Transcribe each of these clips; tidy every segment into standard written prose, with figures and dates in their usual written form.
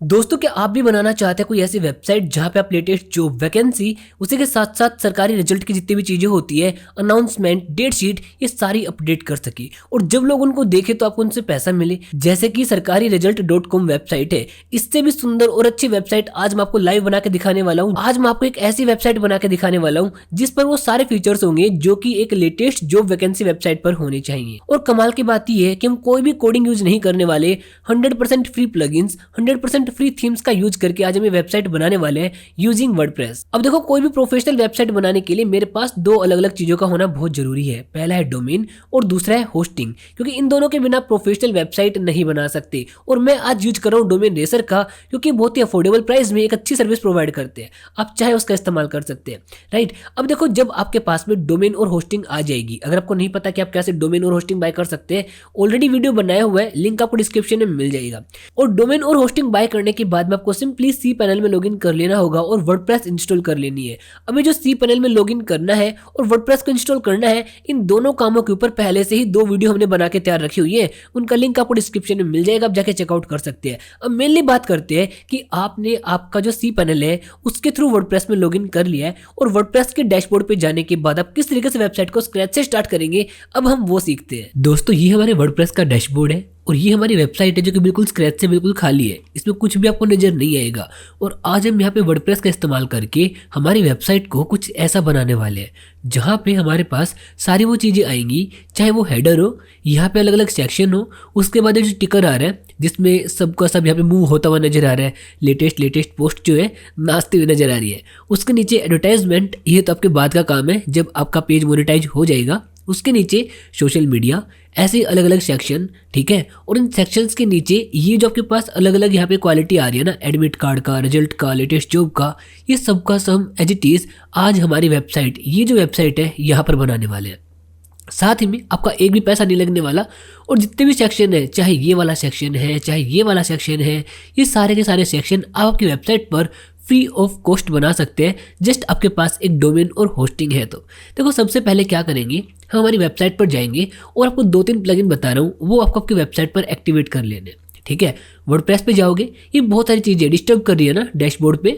दोस्तों, क्या आप भी बनाना चाहते हैं कोई ऐसी वेबसाइट जहां पे आप लेटेस्ट जॉब वैकेंसी, उसी के साथ साथ सरकारी रिजल्ट की जितनी भी चीजें होती है, अनाउंसमेंट, डेट शीट, ये सारी अपडेट कर सके और जब लोग उनको देखे तो आपको उनसे पैसा मिले, जैसे कि सरकारी रिजल्ट.com वेबसाइट है। इससे भी सुंदर और अच्छी वेबसाइट आज मैं आपको लाइव बना के दिखाने वाला हूँ। आज मैं आपको एक ऐसी वेबसाइट बना के दिखाने वाला हूँ जिस पर वो सारे फीचर्स होंगे जो कि एक लेटेस्ट जॉब वैकेंसी वेबसाइट पर होने चाहिए। और कमाल की बात यह है कि हम कोई भी कोडिंग यूज नहीं करने वाले, 100% फ्री प्लगइन्स, 100% फ्री थीम्स का यूज करके आज हम ये वेबसाइट बनाने वाले हैं यूजिंग वर्डप्रेस। अब देखो, कोई भी प्रोफेशनल वेबसाइट बनाने के लिए मेरे पास दो अलग अलग चीजों का होना बहुत जरूरी है। पहला है डोमेन और दूसरा है होस्टिंग, क्योंकि इन दोनों के बिना प्रोफेशनल वेबसाइट नहीं बना सकते। और मैं आज यूज कर रहा हूँ डोमेन रेसर का, क्योंकि बहुत ही अफोर्डेबल प्राइस में एक अच्छी सर्विस प्रोवाइड करते हैं। आप चाहे उसका इस्तेमाल कर सकते हैं, राइट। अब देखो, जब आपके पास में डोमेन और होस्टिंग आ जाएगी, अगर आपको नहीं पता कि आप कैसे डोमेन और होस्टिंग बाय कर सकते हैं, ऑलरेडी वीडियो बनाया हुआ है, लिंक आपको डिस्क्रिप्शन में मिल जाएगा। और डोमेन और होस्टिंग बाय करने के बाद में आपको सिंपली सी पैनल में लॉगिन कर लेना होगा और वर्डप्रेस इंस्टॉल कर लेनी है। अब ये जो सी पैनल में लॉगिन करना है और वर्डप्रेस को इंस्टॉल करना है, इन दोनों कामों के ऊपर पहले से ही दो वीडियो हमने बना के तैयार रखी हुई है। उनका लिंक आपको डिस्क्रिप्शन में मिल जाएगा, आप जाके चेकआउट कर सकते हैं। अब मेनली बात करते हैं कि आपने आपका जो सी पैनल है उसके थ्रू वर्डप्रेस में लॉगिन कर लिया है और वर्डप्रेस के डैशबोर्ड पे जाने के बाद आप किस तरीके से वेबसाइट को स्क्रैच से स्टार्ट करेंगे, अब हम वो सीखते हैं। दोस्तों, ये हमारे वर्डप्रेस का डैशबोर्ड है और ये हमारी वेबसाइट है जो कि बिल्कुल स्क्रैच से बिल्कुल खाली है, इसमें कुछ भी आपको नजर नहीं आएगा। और आज हम यहाँ पे वर्डप्रेस का इस्तेमाल करके हमारी वेबसाइट को कुछ ऐसा बनाने वाले हैं जहाँ पे हमारे पास सारी वो चीज़ें आएंगी, चाहे वो हेडर हो, यहाँ पे अलग अलग सेक्शन हो, उसके बाद जो टिकर आ रहा है जिसमें सबका सब यहाँ पे मूव होता हुआ नजर आ रहा है, लेटेस्ट पोस्ट जो है नाचते हुए नजर आ रही है। उसके नीचे एडवर्टाइजमेंट, ये तो आपके बाद का काम है जब आपका पेज मोनेटाइज हो जाएगा। उसके नीचे सोशल मीडिया, ऐसे अलग अलग सेक्शन, ठीक है। और इन सेक्शंस के नीचे ये जो आपके पास अलग अलग यहाँ पे क्वालिटी आ रही है ना, एडमिट कार्ड का, रिजल्ट का, लेटेस्ट जॉब का, ये सब का सब एज इट इज आज हमारी वेबसाइट, ये जो वेबसाइट है यहाँ पर बनाने वाले हैं। साथ ही में आपका एक भी पैसा नहीं लगने वाला। और जितने भी सेक्शन है, चाहे ये वाला सेक्शन है, चाहे ये वाला सेक्शन है, ये सारे के सारे सेक्शन आप आपकी वेबसाइट पर फ्री ऑफ कॉस्ट बना सकते हैं, जस्ट आपके पास एक डोमेन और होस्टिंग है। तो देखो, सबसे पहले क्या करेंगे, हम हमारी वेबसाइट पर जाएंगे और आपको 2-3 प्लगइन बता रहा हूँ, वो आपको आपकी वेबसाइट पर एक्टिवेट कर लेने, ठीक है। वर्डप्रेस पे जाओगे, ये बहुत सारी चीज़ें डिस्टर्ब कर रही है ना डैशबोर्ड पे,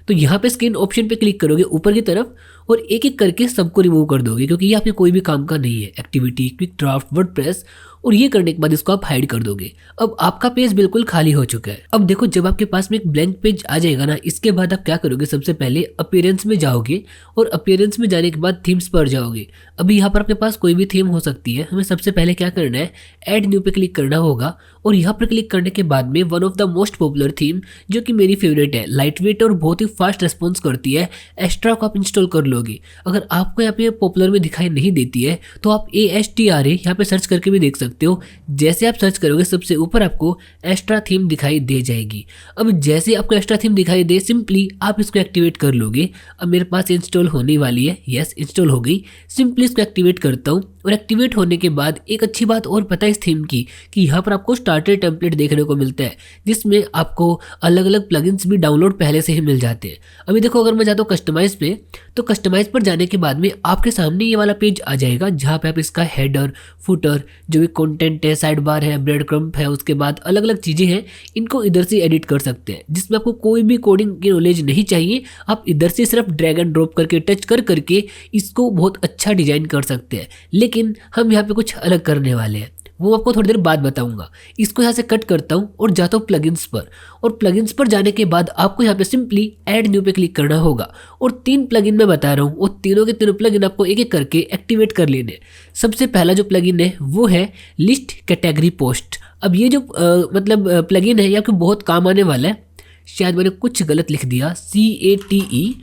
तो यहाँ पे स्क्रीन ऑप्शन पे क्लिक करोगे ऊपर की तरफ और एक एक करके सबको रिमूव कर दोगे, क्योंकि ये आपके कोई भी काम का नहीं है। एक्टिविटी, क्विक ड्राफ्ट, वर्डप्रेस, और ये करने के बाद इसको आप हाइड कर दोगे। अब आपका पेज बिल्कुल खाली हो चुका है। अब देखो, जब आपके पास में एक ब्लैंक पेज आ जाएगा ना, इसके बाद आप क्या करोगे, सबसे पहले अपीयरेंस में जाओगे और अपीयरेंस में जाने के बाद थीम्स पर जाओगे। अभी यहाँ पर आपके पास कोई भी थीम हो सकती है। हमें सबसे पहले क्या करना है, ऐड न्यू पे क्लिक करना होगा और यहाँ पर क्लिक करने के बाद में one of the most popular theme, जो कि मेरी फेवरेट है, लाइट वेट और बहुत ही फास्ट रिस्पॉन्स करती है, एस्ट्रा को आप इंस्टॉल कर लोगे। अगर आपको यहाँ पे पॉपुलर में दिखाई नहीं देती है तो आप ASTRA यहाँ पे सर्च करके भी देख सकते हो। जैसे आप सर्च करोगे सबसे ऊपर आपको एक्स्ट्रा थीम दिखाई दे जाएगी। अब जैसे आपको एक्स्ट्रा थीम दिखाई दे, सिंपली आप इसको एक्टिवेट कर लोगे। अब मेरे पास इंस्टॉल होने वाली है, यस इंस्टॉल हो गई। सिंपली इसको एक्टिवेट करता हूँ और एक्टिवेट होने के बाद एक अच्छी बात और पता है इस थीम की, कि यहाँ पर आपको स्टार्टर टेम्पलेट देखने को मिलता है, जिसमें आपको अलग अलग प्लगइन्स भी डाउनलोड पहले से ही मिल जाते हैं। अभी देखो, अगर मैं जाता हूँ कस्टमाइज पे, तो कस्टमाइज पर जाने के बाद में आपके सामने ये वाला पेज आ जाएगा जहाँ पे आप इसका हेडर, फुटर, जो भी कंटेंट है, साइड बार है, ब्रेड क्रम्प है, उसके बाद अलग अलग चीज़ें हैं, इनको इधर से एडिट कर सकते हैं। जिसमें आपको कोई भी कोडिंग की नॉलेज नहीं चाहिए, आप इधर से सिर्फ ड्रैग एंड ड्रॉप करके, टच कर करके इसको बहुत अच्छा डिजाइन कर सकते हैं। लेकिन हम यहाँ पे कुछ अलग करने वाले हैं, वो आपको थोड़ी देर बाद बताऊंगा। इसको यहाँ से कट करता हूँ और जाता हूँ प्लगइन्स पर, और प्लगइन्स पर जाने के बाद आपको यहाँ पे सिंपली ऐड न्यू पे क्लिक करना होगा और 3 प्लगइन मैं बता रहा हूँ, वो तीनों के तीनों प्लगइन आपको एक एक करके एक्टिवेट कर लेने। सबसे पहला जो प्लगइन है वो है लिस्ट कैटेगरी पोस्ट। अब ये जो प्लगइन है ये आपको बहुत काम आने वाला है। शायद मैंने कुछ गलत लिख दिया, CATE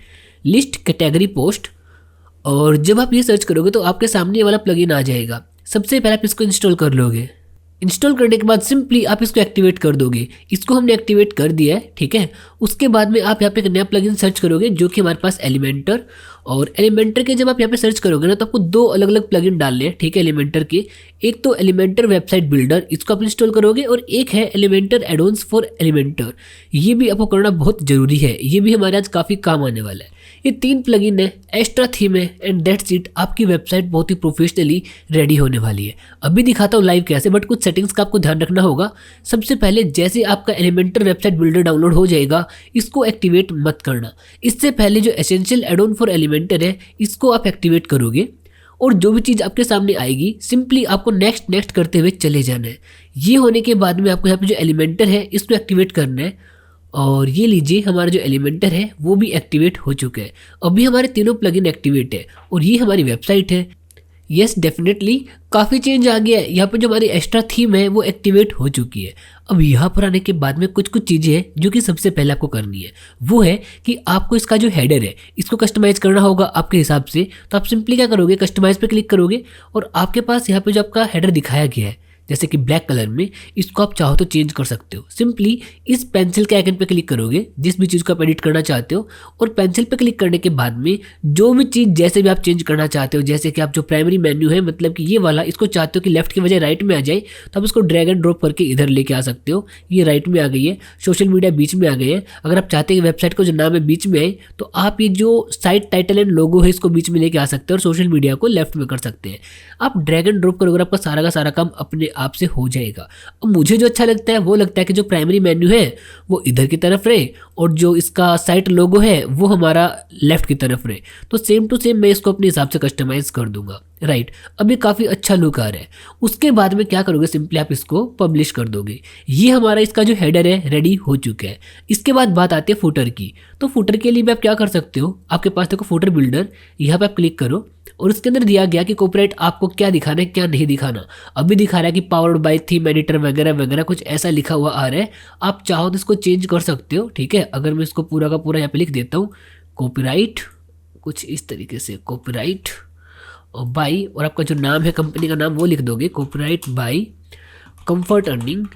लिस्ट कैटेगरी पोस्ट। और जब आप ये सर्च करोगे तो आपके सामने ये वाला प्लगइन आ जाएगा। सबसे पहले आप इसको इंस्टॉल कर लोगे। इंस्टॉल करने के बाद सिंपली आप इसको एक्टिवेट कर दोगे। इसको हमने एक्टिवेट कर दिया है, ठीक है। उसके बाद में आप यहाँ पे एक नया प्लगइन सर्च करोगे जो कि हमारे पास एलिमेंटर, और एलिमेंटर के जब आप यहाँ पे सर्च करोगे ना, तो आपको 2 अलग अलग प्लगइन डालने हैं, ठीक है, एलिमेंटर के। एक तो एलिमेंटर वेबसाइट बिल्डर, इसको आप इंस्टॉल करोगे, और एक है एलिमेंटर एडॉन्स फॉर एलिमेंटर। ये भी आपको करना बहुत जरूरी है, ये भी हमारे आज काफ़ी काम आने वाला है। ये 3 प्लगइन है, एक्स्ट्रा थीम है एंड दैट्स इट। आपकी वेबसाइट बहुत ही प्रोफेशनली रेडी होने वाली है। अभी दिखाता हूँ लाइव कैसे, बट कुछ सेटिंग्स का आपको ध्यान रखना होगा। सबसे पहले जैसे आपका एलिमेंटर वेबसाइट बिल्डर डाउनलोड हो जाएगा, इसको एक्टिवेट मत करना। इससे पहले जो essential add on for Elementor है, इसको आप एक्टिवेट करोगे और जो भी चीज़ आपके सामने आएगी सिंपली आपको नेक्स्ट नेक्स्ट करते हुए चले जाना है। ये होने के बाद में आपको यहाँ पे जो एलिमेंटर है इसको एक्टिवेट करना है। और ये लीजिए हमारा जो एलिमेंटर है वो भी एक्टिवेट हो चुका है। अभी हमारे तीनों प्लगइन एक्टिवेट है और ये हमारी वेबसाइट है। यस डेफिनेटली काफ़ी चेंज आ गया है। यहाँ पे जो हमारी एक्स्ट्रा थीम है वो एक्टिवेट हो चुकी है। अब यहाँ पर आने के बाद में कुछ कुछ चीज़ें हैं जो कि सबसे पहले आपको करनी है। वो है कि आपको इसका जो हेडर है इसको कस्टमाइज़ करना होगा आपके हिसाब से। तो आप सिंपली क्या करोगे, कस्टमाइज़ पे क्लिक करोगे और आपके पास यहाँ पे जो आपका हेडर दिखाया गया है जैसे कि ब्लैक कलर में, इसको आप चाहो तो चेंज कर सकते हो। सिंपली इस पेंसिल के आइकन पे क्लिक करोगे जिस भी चीज़ को आप एडिट करना चाहते हो, और पेंसिल पे क्लिक करने के बाद में जो भी चीज़ जैसे भी आप चेंज करना चाहते हो, जैसे कि आप जो प्राइमरी मेन्यू है मतलब कि ये वाला, इसको चाहते हो कि लेफ्ट की बजाय राइट में आ जाए तो आप इसको ड्रैग एंड ड्रॉप करके इधर लेके आ सकते हो। ये राइट में आ गई है, सोशल मीडिया बीच में आ गए हैं। अगर आप चाहते हैं कि वेबसाइट को जो नाम है बीच में आए तो आप ये जो साइट टाइटल एंड लोगो है इसको बीच में लेके आ सकते हो और सोशल मीडिया को लेफ्ट में कर सकते हैं। आप ड्रैग एंड ड्रॉप करोगे आपका सारा का सारा काम अपने आप से हो जाएगा। अब मुझे जो अच्छा लगता है वो लगता है कि जो प्राइमरी मेन्यू है वो इधर की तरफ रहे और जो इसका साइट लोगो है वो हमारा लेफ्ट की तरफ रहे। तो सेम टू सेम मैं इसको अपने हिसाब से कस्टमाइज कर दूंगा। राइट, अभी काफ़ी अच्छा लुक आ रहा है। उसके बाद में क्या करोगे, सिंपली आप इसको पब्लिश कर दोगे। ये हमारा इसका जो हेडर है रेडी हो चुका है। इसके बाद बात आती है फुटर की। तो फुटर के लिए भी आप क्या कर सकते हो, आपके पास देखो फुटर बिल्डर, यहाँ पे आप क्लिक करो और इसके अंदर दिया गया कि कॉपीराइट आपको क्या दिखाना है क्या नहीं दिखाना। अभी दिखा रहा है कि पावर्ड बाय थीम एडिटर वगैरह वगैरह कुछ ऐसा लिखा हुआ आ रहा है। आप चाहो तो इसको चेंज कर सकते हो। ठीक है, अगर मैं इसको पूरा का पूरा यहाँ पे लिख देता हूँ कॉपीराइट, कुछ इस तरीके से कॉपीराइट और बाई, और आपका जो नाम है कंपनी का नाम वो लिख दोगे कॉपीराइट बाई कंफर्ट अर्निंग।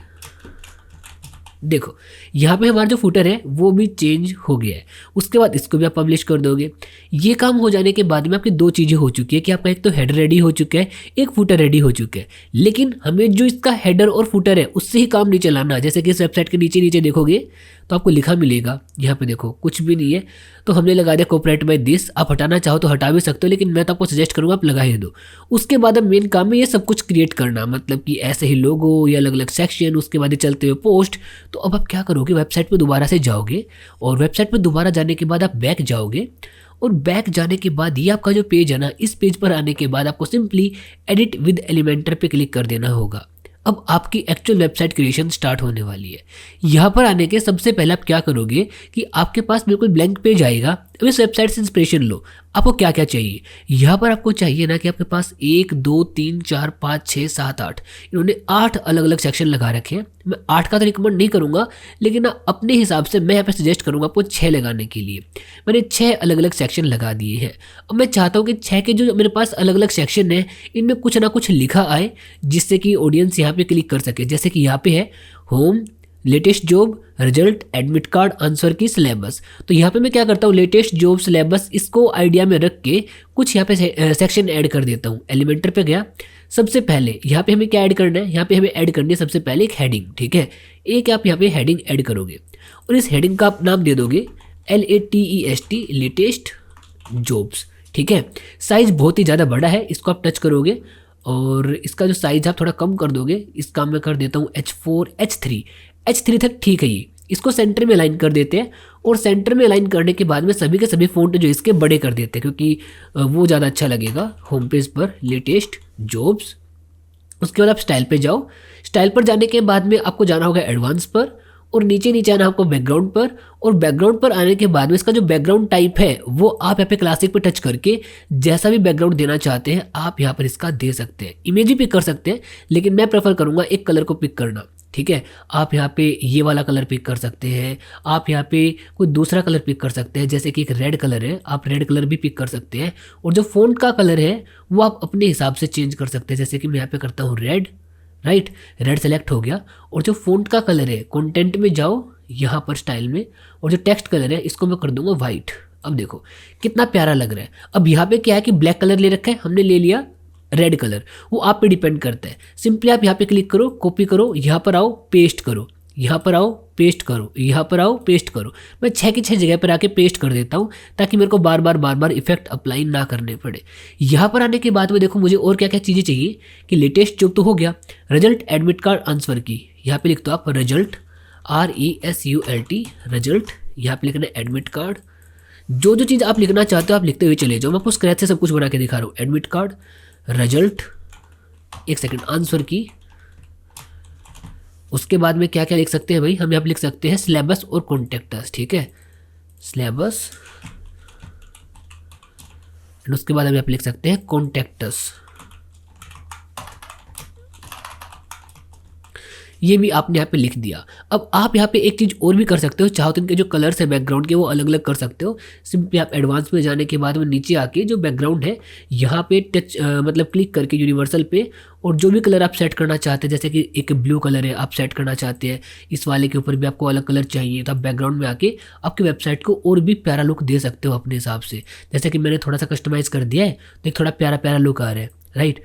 देखो यहाँ पे हमारा जो फुटर है वो भी चेंज हो गया है। उसके बाद इसको भी आप पब्लिश कर दोगे। ये काम हो जाने के बाद में आपकी दो चीज़ें हो चुकी है कि आपका एक तो हेडर रेडी हो चुका है, एक फुटर रेडी हो चुका है। लेकिन हमें जो इसका हेडर और फुटर है उससे ही काम नहीं चलाना। जैसे कि इस वेबसाइट के नीचे नीचे देखोगे तो आपको लिखा मिलेगा, यहाँ पे देखो कुछ भी नहीं है। तो हमने लगा दिया कॉपीराइट बाय दिस। आप हटाना चाहो तो हटा भी सकते हो, लेकिन मैं तो आपको सजेस्ट करूँगा आप लगा ही दो। उसके बाद अब मेन काम है ये सब कुछ क्रिएट करना, मतलब कि ऐसे ही लोगो या अलग अलग सेक्शन, उसके बाद चलते हुए पोस्ट। तो अब आप क्या करोगे, वेबसाइट पे दोबारा से जाओगे और वेबसाइट पे दोबारा जाने के बाद आप बैक जाओगे और बैक जाने के बाद ये आपका जो पेज है ना, इस पेज पर आने के बाद आपको सिंपली एडिट विद एलिमेंटर पे क्लिक कर देना होगा। अब आपकी एक्चुअल वेबसाइट क्रिएशन स्टार्ट होने वाली है। यहाँ पर आने के सबसे पहले आप क्या करोगे कि आपके पास बिल्कुल ब्लैंक पेज आएगा। अब इस वेबसाइट से इंस्पिरेशन लो। आपको क्या क्या चाहिए, यहाँ पर आपको चाहिए ना कि आपके पास 1 2 3 4 5 6 7 8, इन्होंने 8 अलग अलग सेक्शन लगा रखे हैं। मैं 8 का तो रिकमेंड नहीं करूँगा, लेकिन ना अपने हिसाब से मैं यहाँ पे सजेस्ट करूँगा आपको 6 लगाने के लिए। मैंने 6 अलग अलग सेक्शन लगा दिए हैं। अब मैं चाहता हूँ कि 6 के जो मेरे पास अलग अलग सेक्शन है इनमें कुछ ना कुछ लिखा आए जिससे कि ऑडियंस यहाँ पे क्लिक कर सके। जैसे कि यहाँ पे है home, latest job, result, admit card, answer की, सिलेबस। तो यहाँ पे मैं क्या करता हूँ, लेटेस्ट जॉब, सिलेबस, इसको आइडिया में रख के कुछ यहाँ पे सेक्शन ऐड कर देता हूँ। एलिमेंटर पे गया, सबसे पहले यहाँ पे हमें क्या ऐड करना है, यहाँ पे हमें ऐड करनी है सबसे पहले एक हेडिंग। ठीक है, एक आप यहाँ पे हेडिंग ऐड करोगे और इस हेडिंग का आप नाम दे दोगे LATEST, लेटेस्ट जॉब्स। ठीक है, साइज बहुत ही ज़्यादा बड़ा है, इसको आप टच करोगे और इसका जो साइज आप थोड़ा कम कर दोगे। इसका मैं कर देता हूँ H4 H3 तक। ठीक है, ये इसको सेंटर में अलाइन कर देते हैं और सेंटर में अलाइन करने के बाद में सभी के सभी फ़ॉन्ट जो इसके बड़े कर देते हैं क्योंकि वो ज़्यादा अच्छा लगेगा होम पेज पर, लेटेस्ट जॉब्स। उसके बाद आप स्टाइल पे जाओ। स्टाइल पर जाने के बाद में आपको जाना होगा एडवांस पर और नीचे नीचे आना आपको बैकग्राउंड पर। और बैकग्राउंड पर आने के बाद में इसका जो बैकग्राउंड टाइप है वो आप यहाँ पे क्लासिक पे टच करके जैसा भी बैकग्राउंड देना चाहते हैं आप यहाँ पर इसका दे सकते हैं। इमेज भी पिक कर सकते हैं, लेकिन मैं प्रेफर करूँगा एक कलर को पिक करना। ठीक है, आप यहाँ पे ये वाला कलर पिक कर सकते हैं, आप यहाँ पे कोई दूसरा कलर पिक कर सकते हैं। जैसे कि एक रेड कलर है, आप रेड कलर भी पिक कर सकते हैं। और जो फ़ॉन्ट का कलर है वो आप अपने हिसाब से चेंज कर सकते हैं। जैसे कि मैं यहाँ पे करता हूँ रेड। राइट, रेड सेलेक्ट हो गया। और जो फ़ॉन्ट का कलर है, कंटेंट में जाओ यहाँ पर स्टाइल में, और जो टेक्स्ट कलर है इसको मैं कर दूंगा वाइट। अब देखो कितना प्यारा लग रहा है। अब यहाँ पे क्या है कि ब्लैक कलर ले रखा है, हमने ले लिया रेड कलर, वो आप पे डिपेंड करता है। सिंपली आप यहाँ पे क्लिक करो, कॉपी करो, यहाँ पर आओ, पेस्ट करो। यहाँ पर आओ पेस्ट करो, यहाँ पर आओ पेस्ट करो। मैं 6 की 6 जगह पर आके पेस्ट कर देता हूँ ताकि मेरे को बार बार इफेक्ट अप्लाई ना करने पड़े। यहाँ पर आने के बाद में देखो मुझे और क्या क्या चीज़ें चाहिए कि लेटेस्ट जॉब तो हो गया, रिजल्ट एडमिट कार्ड आंसर की, यहाँ पे लिख दो आप रिजल्ट RESULT रिजल्ट, यहाँ पे लिखना है एडमिट कार्ड। जो जो चीज़ आप लिखना चाहते हो आप लिखते हुए चले जाओ, मैं आपको स्क्रैच से सब कुछ बना के दिखा रहा हूँ। एडमिट कार्ड, रिजल्ट, एक सेकंड, आंसर की। उसके बाद में क्या क्या लिख सकते हैं भाई, हम यहाँ पे लिख सकते हैं सिलेबस और कॉन्टेक्टस, ठीक है, सिलेबस। उसके बाद हम यहाँ पे लिख सकते हैं कॉन्टेक्टस। ये भी आपने यहाँ पे लिख दिया। अब आप यहाँ पे एक चीज़ और भी कर सकते हो, चाहो तो इनके जो कलर्स है बैकग्राउंड के वो अलग अलग कर सकते हो। सिंपली आप एडवांस में जाने के बाद में नीचे आके जो बैकग्राउंड है यहाँ पे टच मतलब क्लिक करके यूनिवर्सल पे, और जो भी कलर आप सेट करना चाहते हैं, जैसे कि एक ब्लू कलर है आप सेट करना चाहते हैं, इस वाले के ऊपर भी आपको अलग कलर चाहिए, तो आप बैकग्राउंड में आके आपकी वेबसाइट को और भी प्यारा लुक दे सकते हो अपने हिसाब से। जैसे कि मैंने थोड़ा सा कस्टमाइज़ कर दिया है तो एक थोड़ा प्यारा प्यारा लुक आ रहा है, राइट।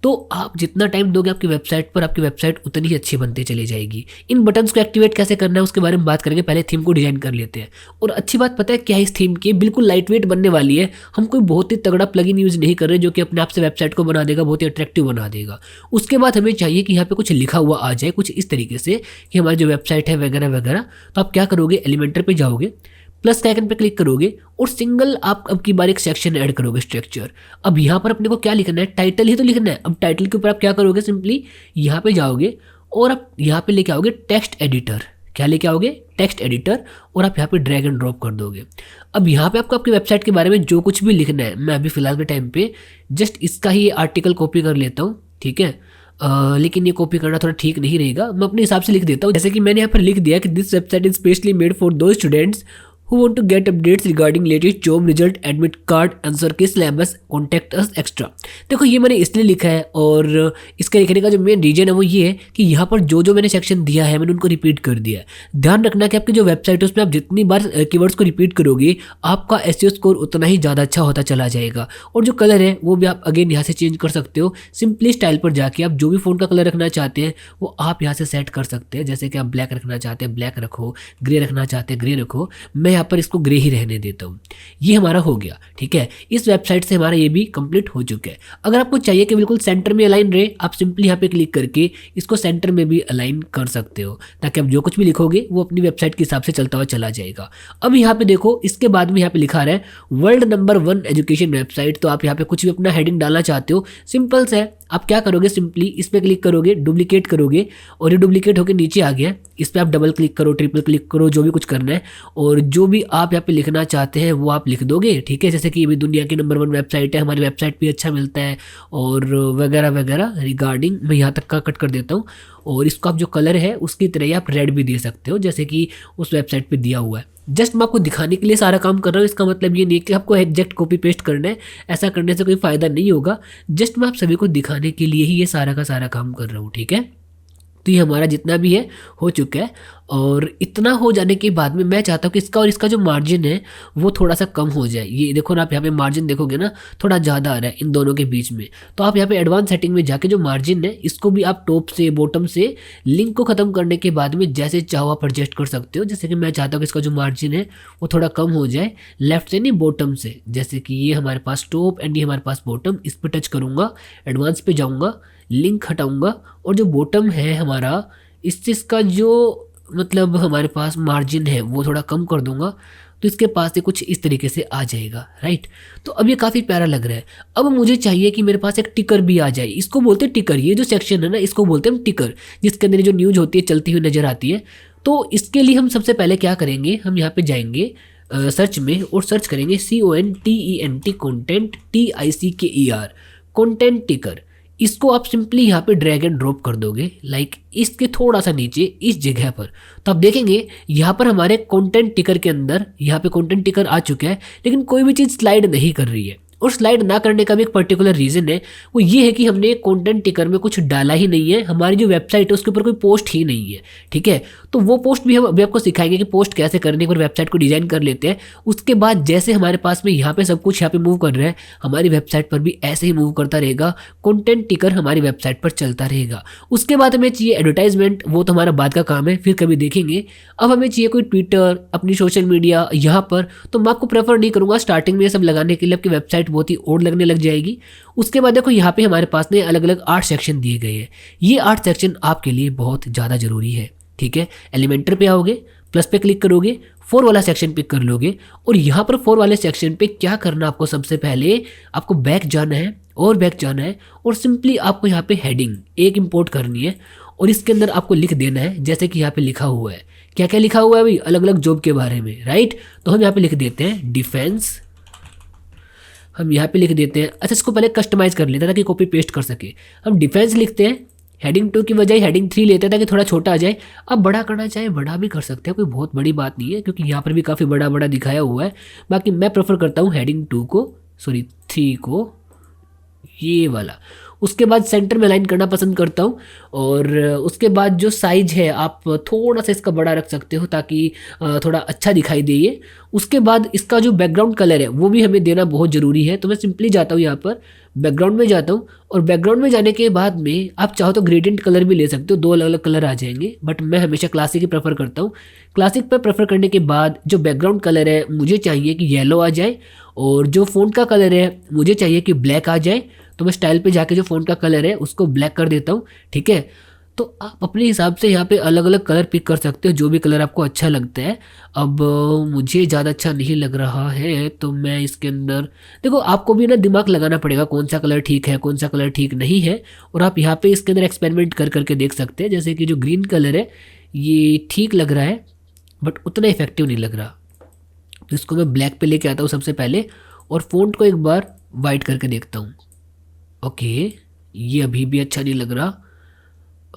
तो आप जितना टाइम दोगे आपकी वेबसाइट पर, आपकी वेबसाइट उतनी ही अच्छी बनती चली जाएगी। इन बटन्स को एक्टिवेट कैसे करना है उसके बारे में बात करेंगे, पहले थीम को डिजाइन कर लेते हैं। और अच्छी बात पता है क्या है इस थीम की, बिल्कुल लाइट वेट बनने वाली है। हम कोई बहुत ही तगड़ा प्लगइन यूज़ नहीं कर रहे जो कि अपने आप से वेबसाइट को बना देगा, बहुत ही अट्रैक्टिव बना देगा। उसके बाद हमें चाहिए कि यहाँ पे कुछ लिखा हुआ आ जाए, कुछ इस तरीके से कि हमारी जो वेबसाइट है वगैरह वगैरह। तो आप क्या करोगे, एलिमेंटर पे जाओगे, प्लस का आइकन पे क्लिक करोगे और सिंगल आप अब की बार एक सेक्शन ऐड करोगे, स्ट्रक्चर। अब यहाँ पर अपने को क्या लिखना है, टाइटल ही तो लिखना है। अब टाइटल के ऊपर आप क्या करोगे, सिंपली यहाँ पे जाओगे और आप यहाँ पे लेके आओगे टेक्स्ट एडिटर। क्या लेके आओगे, टेक्स्ट एडिटर, और आप यहाँ पे ड्रैग एंड ड्रॉप कर दोगे। अब यहाँ पे आपको आपकी वेबसाइट के बारे में जो कुछ भी लिखना है, मैं अभी फिलहाल के टाइम पे जस्ट इसका ही आर्टिकल कॉपी कर लेता हूँ, ठीक है। लेकिन ये कॉपी करना थोड़ा ठीक नहीं रहेगा, मैं अपने हिसाब से लिख देता हूँ। जैसे कि मैंने यहाँ पर लिख दिया कि this website is specially made for दो students who want to get updates regarding latest job result, admit card, answer की, सिलेबस, कॉन्टैक्ट अस एक्स्ट्रा। देखो ये मैंने इसलिए लिखा है, और इसके लिखने का जो मेन रीजन है वो ये है कि यहाँ पर जो जो मैंने सेक्शन दिया है मैंने उनको रिपीट कर दिया है। ध्यान रखना कि आपकी जो वेबसाइट है उसमें आप जितनी बार कीवर्ड्स को रिपीट करोगे आपका एसईओ स्कोर उतना ही ज़्यादा अच्छा होता चला जाएगा। और जो कलर है वो भी आप अगेन यहाँ से चेंज कर सकते हो। सिंपली स्टाइल पर जाके आप जो भी फ़ॉन्ट का कलर रखना चाहते हैं वो आप यहाँ से सेट कर सकते हैं। जैसे कि आप ब्लैक रखना चाहते हैं ब्लैक रखो, ग्रे रखना चाहते हैं ग्रे रखो। मैं यहाँ पर इसको ग्रे ही रहने देता हूँ। ये हमारा हो गया, ठीक है। इस वेबसाइट से हमारा ये भी कंप्लीट हो चुका है। अगर आपको चाहिए कि बिल्कुल सेंटर में अलाइन रहे, आप सिंपली यहाँ पे क्लिक करके इसको सेंटर में भी अलाइन कर सकते हो, ताकि आप जो कुछ भी लिखोगे वो अपनी वेबसाइट के हिसाब से चलता हुआ चला जाएगा। अब यहाँ पे देखो, इसके बाद में यहाँ पे लिखा रहा है वर्ल्ड नंबर 1 एजुकेशन वेबसाइट। तो आप यहाँ पे कुछ भी अपना हेडिंग डालना चाहते हो, सिंपल से आप क्या करोगे, सिंपली इस पर क्लिक करोगे, डुप्लीकेट करोगे, और ये डुप्लीकेट होकर नीचे आ गया। इस पर आप डबल क्लिक करो, ट्रिपल क्लिक करो, जो भी कुछ करना है, और जो भी आप यहाँ पे लिखना चाहते हैं वो आप लिख दोगे, ठीक है। जैसे कि ये भी दुनिया की नंबर 1 वेबसाइट है, हमारी वेबसाइट पे अच्छा मिलता है, और वगैरह वगैरह रिगार्डिंग मैं यहाँ तक का कट कर देता हूँ। और इसको आप जो कलर है उसकी तरह ही आप रेड भी दे सकते हो, जैसे कि उस वेबसाइट पे दिया हुआ है। जस्ट मैं आपको दिखाने के लिए सारा काम कर रहा हूँ, इसका मतलब ये नहीं कि आपको एग्जैक्ट कॉपी पेस्ट करना है, ऐसा करने से कोई फ़ायदा नहीं होगा। जस्ट मैं आप सभी को दिखाने के लिए ही ये सारा का सारा काम कर रहा हूँ, ठीक है। तो ये हमारा जितना भी है हो चुका है, और इतना हो जाने के बाद में मैं चाहता हूँ कि इसका और इसका जो मार्जिन है वो थोड़ा सा कम हो जाए। ये देखो ना, आप यहाँ पे मार्जिन देखोगे ना, थोड़ा ज़्यादा आ रहा है इन दोनों के बीच में। तो आप यहाँ पे एडवांस सेटिंग में जाके जो मार्जिन है इसको भी आप टॉप से बॉटम से लिंक को ख़त्म करने के बाद में जैसे चाहो आप एडजस्ट कर सकते हो। जैसे कि मैं चाहता हूँ कि इसका जो मार्जिन है वो थोड़ा कम हो जाए, लेफ्ट से नहीं बॉटम से। जैसे कि ये हमारे पास टॉप एंड ये हमारे पास बॉटम, इस पर टच करूँगा, एडवांस पे जाऊँगा, लिंक हटाऊँगा, और जो बॉटम है हमारा इसका जो मतलब हमारे पास मार्जिन है वो थोड़ा कम कर दूंगा, तो इसके पास से कुछ इस तरीके से आ जाएगा, राइट। तो अब ये काफ़ी प्यारा लग रहा है। अब मुझे चाहिए कि मेरे पास एक टिकर भी आ जाए, इसको बोलते हैं टिकर। ये जो सेक्शन है ना इसको बोलते हैं हम टिकर, जिसके अंदर जो न्यूज़ होती है चलती हुई नज़र आती है। तो इसके लिए हम सबसे पहले क्या करेंगे, हम यहाँ पर जाएंगे सर्च में और सर्च करेंगे CONTENT कॉन्टेंट TICKER कॉन्टेंट टिकर। इसको आप सिंपली यहाँ पे ड्रैग एंड ड्रॉप कर दोगे, लाइक इसके थोड़ा सा नीचे इस जगह पर। तो आप देखेंगे यहाँ पर हमारे कंटेंट टिकर के अंदर यहाँ पे कंटेंट टिकर आ चुका है, लेकिन कोई भी चीज़ स्लाइड नहीं कर रही है। और स्लाइड ना करने का भी एक पर्टिकुलर रीज़न है, वो ये है कि हमने कंटेंट टिकर में कुछ डाला ही नहीं है, हमारी जो वेबसाइट है उसके ऊपर कोई पोस्ट ही नहीं है, ठीक है। तो वो पोस्ट भी हम अभी आपको सिखाएंगे कि पोस्ट कैसे करने, एक बार वेबसाइट को डिज़ाइन कर लेते हैं। उसके बाद जैसे हमारे पास में यहाँ पे सब कुछ यहाँ पे मूव कर रहा है, हमारी वेबसाइट पर भी ऐसे ही मूव करता रहेगा, कंटेंट टिकर हमारी वेबसाइट पर चलता रहेगा। उसके बाद हमें चाहिए एडवर्टाइजमेंट, वो तो हमारा बाद का काम है, फिर कभी देखेंगे। अब हमें चाहिए कोई ट्विटर, अपनी सोशल मीडिया यहाँ पर, तो मैं आपको प्रेफर नहीं करूँगा स्टार्टिंग में ये सब लगाने के लिए, आपकी वेबसाइट बहुत ही ओड लगने लग जाएगी। उसके बाद देखो यहाँ पे हमारे पास में अलग अलग 8 सेक्शन दिए गए हैं। ये 8 सेक्शन आपके लिए बहुत ज़्यादा ज़रूरी है, ठीक है। एलिमेंटर पे आओगे, प्लस पे क्लिक करोगे, 4 वाला सेक्शन पिक कर लोगे, और यहाँ पर 4 वाले सेक्शन पे क्या करना, आपको सबसे पहले आपको बैक जाना है और बैक जाना है, और सिंपली आपको यहाँ पे हेडिंग एक इंपोर्ट करनी है, और इसके अंदर आपको लिख देना है जैसे कि यहाँ पे लिखा हुआ है। क्या क्या लिखा हुआ है भाई? अलग अलग जॉब के बारे में, राइट। तो हम यहाँ पे लिख देते हैं डिफेंस, हम यहाँ पे लिख देते हैं। अच्छा, इसको पहले कस्टमाइज कर लेते हैं ताकि कॉपी पेस्ट कर सके। हम डिफेंस लिखते हैं, हेडिंग 2 की बजाय हेडिंग 3 लेते हैं ताकि थोड़ा छोटा आ जाए। अब बड़ा करना चाहे बड़ा भी कर सकते हैं, कोई बहुत बड़ी बात नहीं है, क्योंकि यहाँ पर भी काफ़ी बड़ा बड़ा दिखाया हुआ है। बाकी मैं प्रेफर करता हूँ हेडिंग 2 को, सॉरी 3 को, ये वाला। उसके बाद सेंटर में अलाइन करना पसंद करता हूँ, और उसके बाद जो साइज है आप थोड़ा सा इसका बड़ा रख सकते हो ताकि थोड़ा अच्छा दिखाई दे ये। उसके बाद इसका जो बैकग्राउंड कलर है वो भी हमें देना बहुत ज़रूरी है। तो मैं सिंपली जाता हूँ यहाँ पर बैकग्राउंड में जाता हूँ, और बैकग्राउंड में जाने के बाद में आप चाहो तो ग्रेडियंट कलर भी ले सकते हो, 2 अलग अलग कलर आ जाएंगे, बट मैं हमेशा क्लासिक ही प्रेफर करता हूँ। क्लासिक पर प्रेफर करने के बाद जो बैकग्राउंड कलर है मुझे चाहिए कि येलो आ जाए, और जो फ़ॉन्ट का कलर है मुझे चाहिए कि ब्लैक आ जाए। तो मैं स्टाइल पे जाके जो फ़ॉन्ट का कलर है उसको ब्लैक कर देता हूँ, ठीक है। तो आप अपने हिसाब से यहाँ पे अलग अलग कलर पिक कर सकते हो, जो भी कलर आपको अच्छा लगता है। अब मुझे ज़्यादा अच्छा नहीं लग रहा है, तो मैं इसके अंदर, देखो आपको भी ना दिमाग लगाना पड़ेगा कौन सा कलर ठीक है, कौन सा कलर ठीक नहीं है, और आप यहाँ पे इसके अंदर एक्सपेरिमेंट कर करके देख सकते हैं। जैसे कि जो ग्रीन कलर है ये ठीक लग रहा है, बट उतना इफेक्टिव नहीं लग रहा, तो इसको मैं ब्लैक पे लेके आता हूँ सबसे पहले, और फ़ॉन्ट को एक बार वाइट करके देखता हूँ। ओके, ये अभी भी अच्छा नहीं लग रहा,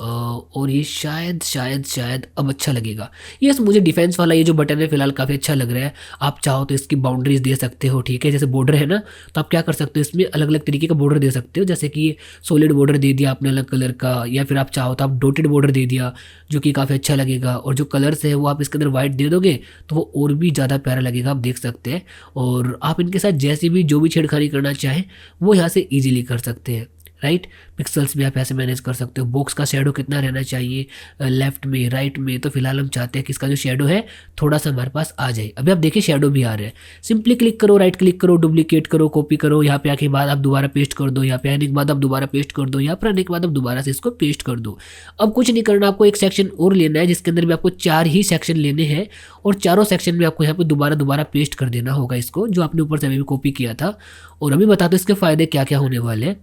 और ये शायद अब अच्छा लगेगा। यस, मुझे डिफेंस वाला ये जो बटन है फिलहाल काफ़ी अच्छा लग रहा है। आप चाहो तो इसकी बाउंड्रीज दे सकते हो, ठीक है। जैसे बॉर्डर है ना, तो आप क्या कर सकते हो, इसमें अलग अलग तरीके का बॉर्डर दे सकते हो। जैसे कि ये सॉलिड बॉर्डर दे दिया आपने अलग कलर का, या फिर आप चाहो तो आप डॉटेड बॉर्डर दे दिया, जो कि काफ़ी अच्छा लगेगा। और जो कलर्स है वो आप इसके अंदर वाइट दे दोगे तो वो और भी ज़्यादा प्यारा लगेगा, आप देख सकते हैं। और आप इनके साथ जैसे भी जो भी छेड़खानी करना चाहें वो यहाँ से ईजिली कर सकते हैं, राइट। पिक्सल्स भी आप ऐसे मैनेज कर सकते हो। बॉक्स का शेडो कितना रहना चाहिए, लेफ्ट में, राइट में, तो फिलहाल हम चाहते हैं कि इसका जो शेडो है थोड़ा सा हमारे पास आ जाए। अभी आप देखिए शेडो भी आ रहा है। सिंपली क्लिक करो, राइट क्लिक करो, डुप्लीकेट करो, कॉपी करो, यहाँ पे आने के बाद आप दोबारा पेस्ट कर दो, यहाँ पे आने के बाद आप दोबारा पेस्ट कर दो, यहाँ पर आने के बाद आप दोबारा से इसको पेस्ट कर दो। अब कुछ नहीं करना, आपको एक सेक्शन और लेना है जिसके अंदर भी आपको 4 ही सेक्शन लेने हैं, और चारों सेक्शन में आपको यहाँ पे दोबारा पेस्ट कर देना होगा इसको, जो आपने ऊपर से अभी भी कॉपी किया था। और अभी बता दो इसके फायदे क्या क्या होने वाले हैं।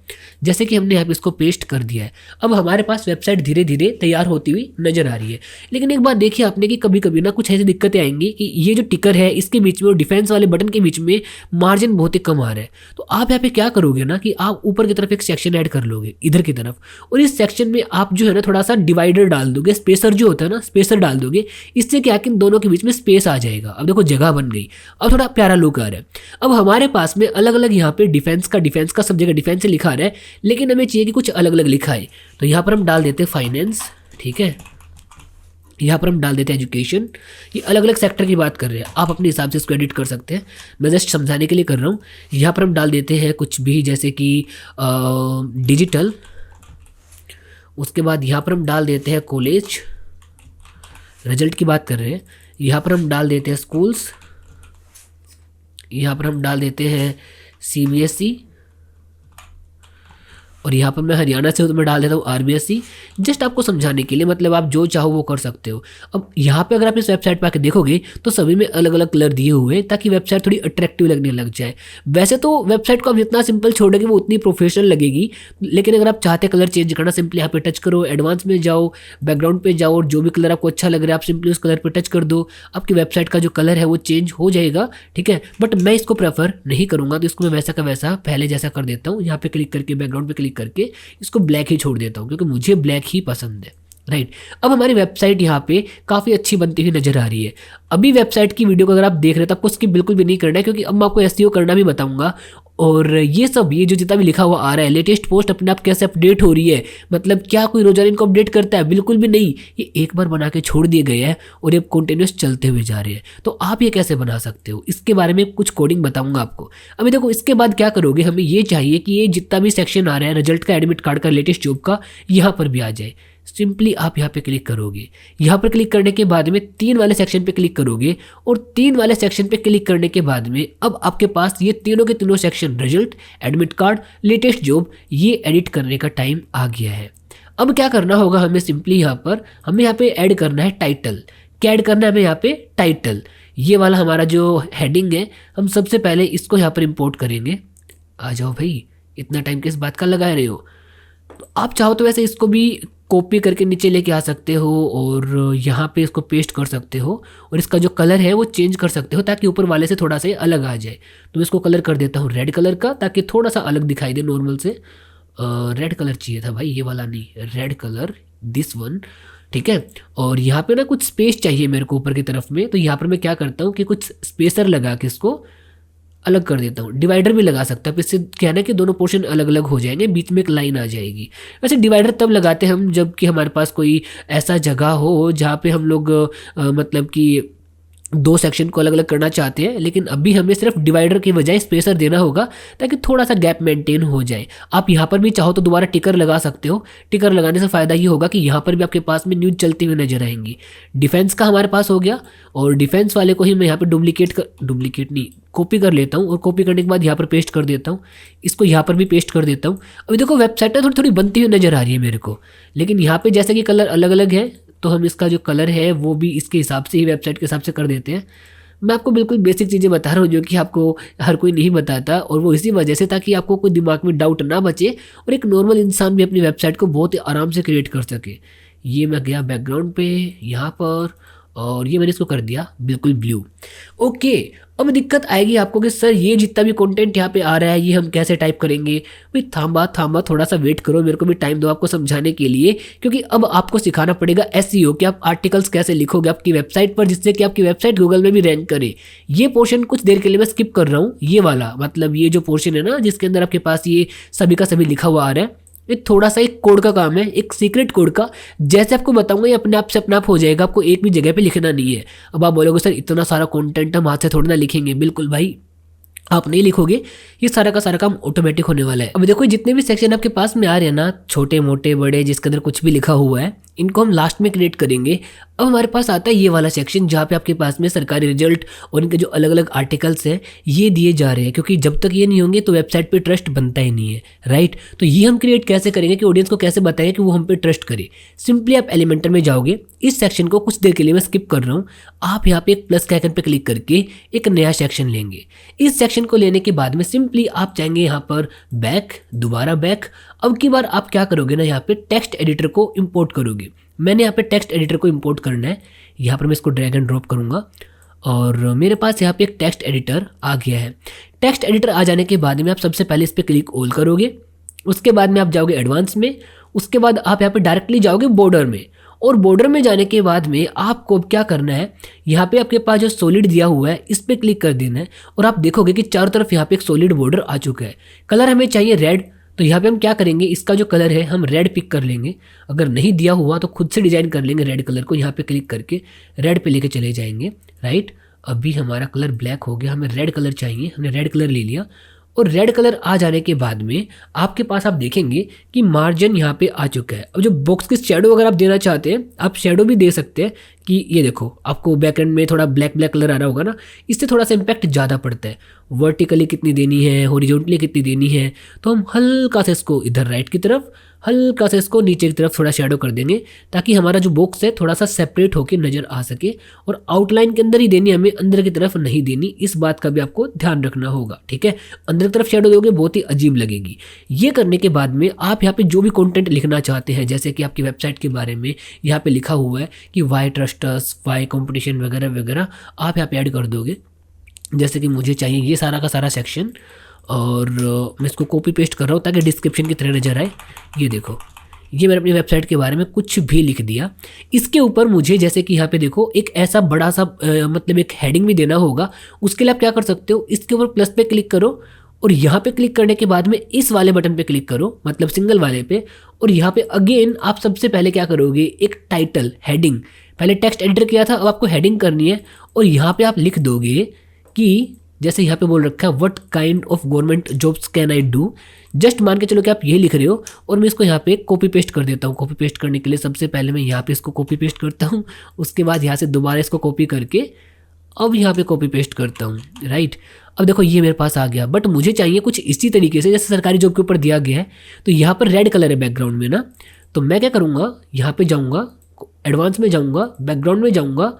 जैसे कि हमने यहाँ पे इसको पेस्ट कर दिया है, अब हमारे पास वेबसाइट धीरे धीरे तैयार होती हुई नजर आ रही है। लेकिन एक बात देखिए आपने कि कभी कभी ना कुछ ऐसी दिक्कतें आएंगी कि ये जो टिकर है इसके बीच में और डिफेंस वाले बटन के बीच में मार्जिन बहुत ही कम आ रहा है। तो आप यहाँ पे क्या करोगे ना कि आप ऊपर की तरफ एक सेक्शन ऐड कर लोगे इधर की तरफ, और इस सेक्शन में आप जो है ना थोड़ा सा डिवाइडर डाल दोगे, स्पेसर जो होता है ना, स्पेसर डाल दोगे। इससे क्या कि इन दोनों के बीच में स्पेस आ जाएगा। अब देखो जगह बन गई, अब थोड़ा प्यारा लुक आ रहा है। अब हमारे पास में अलग अलग यहाँ पे डिफेंस का सब जगह डिफेंस से लिखा आ रहा है, लेकिन हमें चाहिए कि कुछ अलग अलग लिखा है। तो यहाँ पर हम डाल देते हैं फाइनेंस, ठीक है। यहाँ पर हम डाल देते हैं एजुकेशन। ये अलग अलग सेक्टर की बात कर रहे हैं, आप अपने हिसाब से इसको एडिट कर सकते हैं, मैं जस्ट समझाने के लिए कर रहा हूँ। यहाँ पर हम डाल देते हैं कुछ भी, जैसे कि डिजिटल। उसके बाद यहाँ पर हम डाल देते हैं कॉलेज, रिजल्ट की बात कर रहे हैं। यहाँ पर हम डाल देते हैं स्कूल्स, यहाँ पर हम डाल देते हैं CBSE, और यहाँ पर मैं हरियाणा से हूँ तो मैं डाल देता हूँ RBSE, जस्ट आपको समझाने के लिए। मतलब आप जो चाहो वो कर सकते हो। अब यहाँ पे अगर आप इस वेबसाइट पर आके देखोगे तो सभी में अलग अलग कलर दिए हुए हैं ताकि वेबसाइट थोड़ी अट्रैक्टिव लगने लग जाए। वैसे तो वेबसाइट को आप जितना सिंपल छोड़ोगे वो उतनी प्रोफेशनल लगेगी, लेकिन अगर आप चाहते कलर चेंज करना, सिंपली यहाँ पे टच करो, एडवांस में जाओ, बैकग्राउंड पे जाओ, और जो भी कलर आपको अच्छा लग रहा है आप सिंपली उस कलर पर टच कर दो, आपकी वेबसाइट का जो कलर है वो चेंज हो जाएगा, ठीक है। बट मैं इसको प्रेफर नहीं करूँगा, तो इसको मैं वैसा का वैसा पहले जैसा कर देता हूँ। यहाँ पे क्लिक करके बैकग्राउंड पे क्लिक करके इसको ब्लैक ही छोड़ देता हूँ, क्योंकि मुझे ब्लैक ही पसंद है, राइट। अब हमारी वेबसाइट यहाँ पे काफ़ी अच्छी बनती हुई नजर आ रही है। अभी वेबसाइट की वीडियो को अगर आप देख रहे हैं तो आपको स्किप बिल्कुल भी नहीं करना है, क्योंकि अब मैं आपको एसईओ करना भी बताऊंगा। और ये सब, ये जो जितना भी लिखा हुआ आ रहा है, लेटेस्ट पोस्ट अपने आप कैसे अपडेट हो रही है, मतलब क्या कोई रोजाना इनको अपडेट करता है? बिल्कुल भी नहीं। ये एक बार बना के छोड़ दिए गए हैं और ये कंटिन्यूस चलते हुए जा रहे हैं। तो आप ये कैसे बना सकते हो, इसके बारे में कुछ कोडिंग बताऊंगा आपको। अभी देखो, इसके बाद क्या करोगे, हमें ये चाहिए कि ये जितना भी सेक्शन आ रहा है रिजल्ट का, एडमिट कार्ड का, लेटेस्ट जॉब का, यहाँ पर भी आ जाए। सिंपली आप यहाँ पे क्लिक करोगे। यहाँ पर क्लिक करने के बाद में 3 वाले सेक्शन पे क्लिक करोगे, और 3 वाले सेक्शन पे क्लिक करने के बाद में अब आपके पास ये तीनों के तीनों section, result, admit card, latest job, ये एडिट करने का टाइम आ गया है। अब क्या करना होगा हमें, सिंपली हमें यहाँ पे ऐड करना है टाइटल। क्या ऐड करना है हमें यहाँ पे? टाइटल। ये वाला हमारा जो हेडिंग है, हम सबसे पहले इसको यहाँ पर इम्पोर्ट करेंगे। आ जाओ भाई, इतना टाइम किस बात का लगा रहे हो? तो आप चाहो तो वैसे इसको भी कॉपी करके नीचे लेके आ सकते हो और यहाँ पे इसको पेस्ट कर सकते हो, और इसका जो कलर है वो चेंज कर सकते हो ताकि ऊपर वाले से थोड़ा सा अलग आ जाए। तो मैं इसको कलर कर देता हूँ रेड कलर का, ताकि थोड़ा सा अलग दिखाई दे नॉर्मल से। रेड कलर चाहिए था भाई, ये वाला नहीं, रेड कलर, दिस वन, ठीक है। और यहाँ पे ना कुछ स्पेस चाहिए मेरे को ऊपर की तरफ में, तो यहाँ पर मैं क्या करता हूँ कि कुछ स्पेसर लगा के इसको अलग कर देता हूँ। डिवाइडर भी लगा सकता है, इससे क्या है ना कि दोनों पोर्शन अलग अलग हो जाएंगे, बीच में एक लाइन आ जाएगी। वैसे डिवाइडर तब लगाते हैं हम जब कि हमारे पास कोई ऐसा जगह हो जहाँ पे हम लोग मतलब कि 2 सेक्शन को अलग अलग करना चाहते हैं, लेकिन अभी हमें सिर्फ डिवाइडर की बजाय स्पेसर देना होगा ताकि थोड़ा सा गैप मेंटेन हो जाए। आप यहाँ पर भी चाहो तो दोबारा टिकर लगा सकते हो। टिकर लगाने से फ़ायदा ये होगा कि यहाँ पर भी आपके पास में न्यूज़ चलती हुई नजर आएंगी। डिफेंस का हमारे पास हो गया, और डिफेंस वाले को ही मैं यहाँ पर डुप्लीकेट नहीं, कॉपी कर लेता हूँ, और कॉपी करने के बाद यहाँ पर पेस्ट कर देता हूँ। इसको यहाँ पर भी पेस्ट कर देता हूँ। अभी देखो वेबसाइट थोड़ी थोड़ी बनती हुई नजर आ रही है मेरे को, लेकिन यहाँ पे जैसे कि कलर अलग अलग है, तो हम इसका जो कलर है वो भी इसके हिसाब से ही, वेबसाइट के हिसाब से कर देते हैं। मैं आपको बिल्कुल बेसिक चीज़ें बता रहा हूँ जो कि आपको हर कोई नहीं बताता, और वो इसी वजह से ताकि आपको कोई दिमाग में डाउट ना बचे और एक नॉर्मल इंसान भी अपनी वेबसाइट को बहुत ही आराम से क्रिएट कर सके। ये मैं गया बैकग्राउंड पे यहाँ पर, और ये मैंने इसको कर दिया बिल्कुल ब्लू। ओके, अब दिक्कत आएगी आपको कि सर ये जितना भी कंटेंट यहाँ पे आ रहा है ये हम कैसे टाइप करेंगे? भाई थांबा थोड़ा सा वेट करो, मेरे को भी टाइम दो आपको समझाने के लिए, क्योंकि अब आपको सिखाना पड़ेगा एसईओ कि आप आर्टिकल्स कैसे लिखोगे आपकी वेबसाइट पर, जिससे कि आपकी वेबसाइट गूगल में भी रैंक करे। ये पोर्शन कुछ देर के लिए मैं स्किप कर रहा हूँ, ये वाला, मतलब ये जो पोर्शन है ना जिसके अंदर आपके पास ये सभी का सभी लिखा हुआ आ रहा है, ये थोड़ा सा एक कोड का काम है, एक सीक्रेट कोड का। जैसे आपको बताऊंगा ये अपने आप से अपना आप हो जाएगा, आपको एक भी जगह पे लिखना नहीं है। अब आप बोलोगे सर इतना सारा कंटेंट हम हाथ से थोड़ी ना लिखेंगे। बिल्कुल भाई, आप नहीं लिखोगे, ये सारा का सारा काम ऑटोमेटिक होने वाला है। अब देखो जितने भी सेक्शन आपके पास में आ रहे हैं ना, छोटे मोटे बड़े, जिसके अंदर कुछ भी लिखा हुआ है, इनको हम लास्ट में क्रिएट करेंगे। अब हमारे पास आता है ये वाला सेक्शन जहाँ पे आपके पास में सरकारी रिजल्ट और इनके जो अलग अलग आर्टिकल्स हैं ये दिए जा रहे हैं, क्योंकि जब तक ये नहीं होंगे तो वेबसाइट पे ट्रस्ट बनता ही नहीं है, राइट। तो ये हम क्रिएट कैसे करेंगे कि ऑडियंस को कैसे बताएं कि वो हम पे ट्रस्ट करे? सिंपली आप एलिमेंटर में जाओगे, इस सेक्शन को कुछ देर के लिए मैं स्किप कर रहा हूँ, आप यहाँ पे एक प्लस के आइकन पे क्लिक करके एक नया सेक्शन लेंगे। इस सेक्शन को लेने के बाद में सिंपली आप जाएंगे यहाँ पर बैक, दोबारा बैक। अब की बार आप क्या करोगे ना, यहाँ पे टेक्स्ट एडिटर को इंपोर्ट करोगे। मैंने यहाँ पे टेक्स्ट एडिटर को इंपोर्ट करना है, यहाँ पर मैं इसको ड्रैग एंड ड्रॉप करूँगा और मेरे पास यहाँ पे एक टेक्स्ट एडिटर आ गया है। टेक्स्ट एडिटर आ जाने के बाद में आप सबसे पहले इस पर क्लिक ऑल करोगे, उसके बाद में आप जाओगे एडवांस में, उसके बाद आप यहाँ पे डायरेक्टली जाओगे बॉर्डर में, और बॉर्डर में जाने के बाद में आपको क्या करना है, यहाँ पे आपके पास जो सॉलिड दिया हुआ है इस पर क्लिक कर देना है, और आप देखोगे कि चारों तरफ यहाँ पे एक सॉलिड बॉर्डर आ चुका है। कलर हमें चाहिए रेड, तो यहाँ पे हम क्या करेंगे, इसका जो कलर है हम रेड पिक कर लेंगे। अगर नहीं दिया हुआ तो खुद से डिजाइन कर लेंगे रेड कलर को, यहाँ पे क्लिक करके रेड पे लेके चले जाएंगे, राइट। अभी हमारा कलर ब्लैक हो गया, हमें रेड कलर चाहिए, हमने रेड कलर ले लिया। और रेड कलर आ जाने के बाद में आपके पास आप देखेंगे कि मार्जिन यहाँ पे आ चुका है। अब जो बॉक्स की शेडो अगर आप देना चाहते हैं, आप शेडो भी दे सकते हैं कि ये देखो आपको बैकएंड में थोड़ा ब्लैक ब्लैक कलर आ रहा होगा ना, इससे थोड़ा सा इम्पैक्ट ज़्यादा पड़ता है। वर्टिकली कितनी देनी है, हॉरिजॉन्टली कितनी देनी है, तो हम हल्का से इसको इधर राइट की तरफ, हल्का से इसको नीचे की तरफ थोड़ा शेडो कर देंगे, ताकि हमारा जो बॉक्स है थोड़ा सा सेपरेट होकर नज़र आ सके। और आउटलाइन के अंदर ही देनी, हमें अंदर की तरफ नहीं देनी, इस बात का भी आपको ध्यान रखना होगा, ठीक है। अंदर की तरफ शेडो दोगे बहुत ही अजीब लगेगी। ये करने के बाद में आप यहाँ पे जो भी कंटेंट लिखना चाहते हैं, जैसे कि आपकी वेबसाइट के बारे में यहाँ पे लिखा हुआ है कि why trust us, why competition वगैरह वगैरह, आप यहाँ पे ऐड कर दोगे। जैसे कि मुझे चाहिए ये सारा का सारा सेक्शन, और मैं इसको कॉपी पेस्ट कर रहा हूँ ताकि डिस्क्रिप्शन की तरह नजर आए। ये देखो ये मैंने अपनी वेबसाइट के बारे में कुछ भी लिख दिया। इसके ऊपर मुझे जैसे कि यहाँ पे देखो एक ऐसा बड़ा सा मतलब एक हेडिंग भी देना होगा। उसके लिए आप क्या कर सकते हो, इसके ऊपर प्लस पे क्लिक करो और यहाँ पे क्लिक करने के बाद में इस वाले बटन पे क्लिक करो, मतलब सिंगल वाले पे, और यहाँ पे अगेन आप सबसे पहले क्या करोगे, एक टाइटल हेडिंग, पहले टेक्स्ट एंटर किया था, अब आपको हेडिंग करनी है और यहाँ पे आप लिख दोगे कि जैसे यहाँ पे बोल रखा है what kind of government jobs can I do. Just मान के चलो कि आप ये लिख रहे हो और मैं इसको यहाँ पे कॉपी पेस्ट कर देता हूँ। कॉपी पेस्ट करने के लिए सबसे पहले मैं यहाँ पे इसको कॉपी पेस्ट करता हूँ, उसके बाद यहाँ से दोबारा इसको कॉपी करके अब यहाँ पे कॉपी पेस्ट करता हूँ, राइट। अब देखो ये मेरे पास आ गया, बट मुझे चाहिए कुछ इसी तरीके से जैसे सरकारी जॉब के ऊपर दिया गया है। तो यहाँ पर रेड कलर है बैकग्राउंड में ना, तो मैं क्या करूँगा, यहाँ पे जाऊँगा, एडवांस में जाऊँगा, बैकग्राउंड में जाऊँगा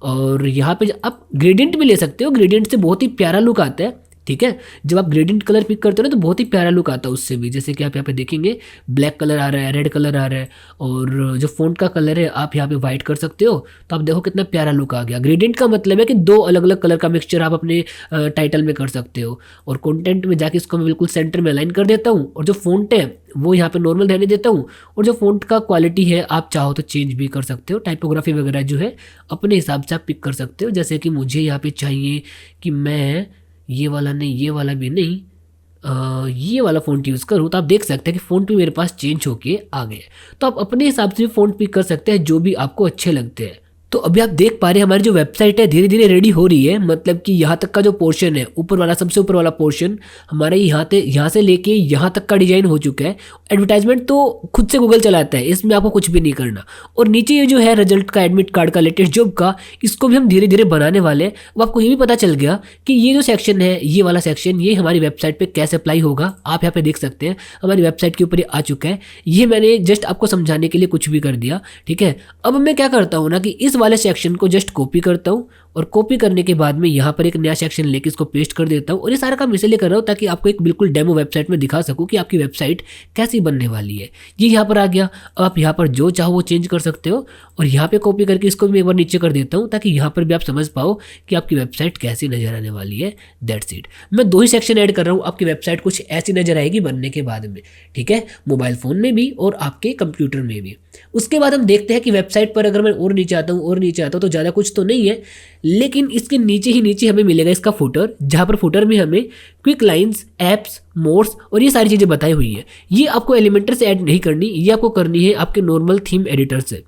और यहाँ पे आप ग्रेडियंट भी ले सकते हो। ग्रेडियंट से बहुत ही प्यारा लुक आता है, ठीक है। जब आप ग्रेडियंट कलर पिक करते हो ना तो बहुत ही प्यारा लुक आता है उससे भी। जैसे कि आप यहाँ पे देखेंगे ब्लैक कलर आ रहा है, रेड कलर आ रहा है और जो फ़ॉन्ट का कलर है आप यहाँ पे वाइट कर सकते हो। तो आप देखो कितना प्यारा लुक आ गया। ग्रेडियंट का मतलब है कि दो अलग अलग कलर का मिक्सचर आप अपने टाइटल में कर सकते हो। और कंटेंट में जाके इसको मैं बिल्कुल सेंटर में अलाइन कर देता हूँ और जो फ़ॉन्ट है वो यहाँ पे नॉर्मल रहने देता हूँ। और जो फ़ॉन्ट का क्वालिटी है आप चाहो तो चेंज भी कर सकते हो। टाइपोग्राफी वगैरह जो है अपने हिसाब से आप पिक कर सकते हो। जैसे कि मुझे यहाँ पे चाहिए कि मैं ये वाला नहीं, ये वाला भी नहीं, ये वाला फ़ॉन्ट यूज़ करूँ, तो आप देख सकते हैं कि फ़ॉन्ट भी मेरे पास चेंज होके आ गए। तो आप अपने हिसाब से भी फ़ॉन्ट पिक कर सकते हैं जो भी आपको अच्छे लगते हैं। तो अभी आप देख पा रहे हैं हमारी जो वेबसाइट है धीरे धीरे रेडी हो रही है। मतलब कि यहाँ तक का जो पोर्शन है, ऊपर वाला सबसे ऊपर वाला पोर्शन हमारे यहाँ से लेके यहाँ तक का डिजाइन हो चुका है। एडवर्टाइजमेंट तो खुद से गूगल चलाता है, इसमें आपको कुछ भी नहीं करना। और नीचे ये जो है रिजल्ट का, एडमिट कार्ड का, लेटेस्ट जॉब का, इसको भी हम धीरे धीरे बनाने वाले हैं। अब आपको ये भी पता चल गया कि ये जो सेक्शन है, ये वाला सेक्शन, ये हमारी वेबसाइट पर कैसे अप्लाई होगा। आप यहाँ पे देख सकते हैं हमारी वेबसाइट के ऊपर ये आ चुका है। ये मैंने जस्ट आपको समझाने के लिए कुछ भी कर दिया, ठीक है। अब मैं क्या करता हूँ ना कि इस वाले सेक्शन को जस्ट कॉपी करता हूँ और कॉपी करने के बाद में यहाँ पर एक नया सेक्शन लेके इसको पेस्ट कर देता हूँ। और ये सारा काम इसलिए कर रहा हूँ ताकि आपको एक बिल्कुल डेमो वेबसाइट में दिखा सकूँ कि आपकी वेबसाइट कैसी बनने वाली है। ये यहाँ पर आ गया। अब आप यहाँ पर जो चाहो वो चेंज कर सकते हो और यहाँ पे कॉपी करके इसको भी एक बार नीचे कर देता हूँ ताकि यहाँ पर भी आप समझ पाओ कि आपकी वेबसाइट कैसी नजर आने वाली है। That's it. मैं 2 ही सेक्शन ऐड कर रहा हूँ, आपकी वेबसाइट कुछ ऐसी नजर आएगी बनने के बाद में, ठीक है, मोबाइल फ़ोन में भी और आपके कंप्यूटर में भी। उसके बाद हम देखते हैं कि वेबसाइट पर अगर मैं और नीचे आता हूँ तो ज़्यादा कुछ तो नहीं है, लेकिन इसके नीचे ही नीचे हमें मिलेगा इसका फुटर, जहाँ पर फुटर में हमें क्विक लाइंस, एप्स, मोड्स और ये सारी चीज़ें बताई हुई है। ये आपको एलिमेंटर से ऐड नहीं करनी, ये आपको करनी है आपके नॉर्मल थीम एडिटर से।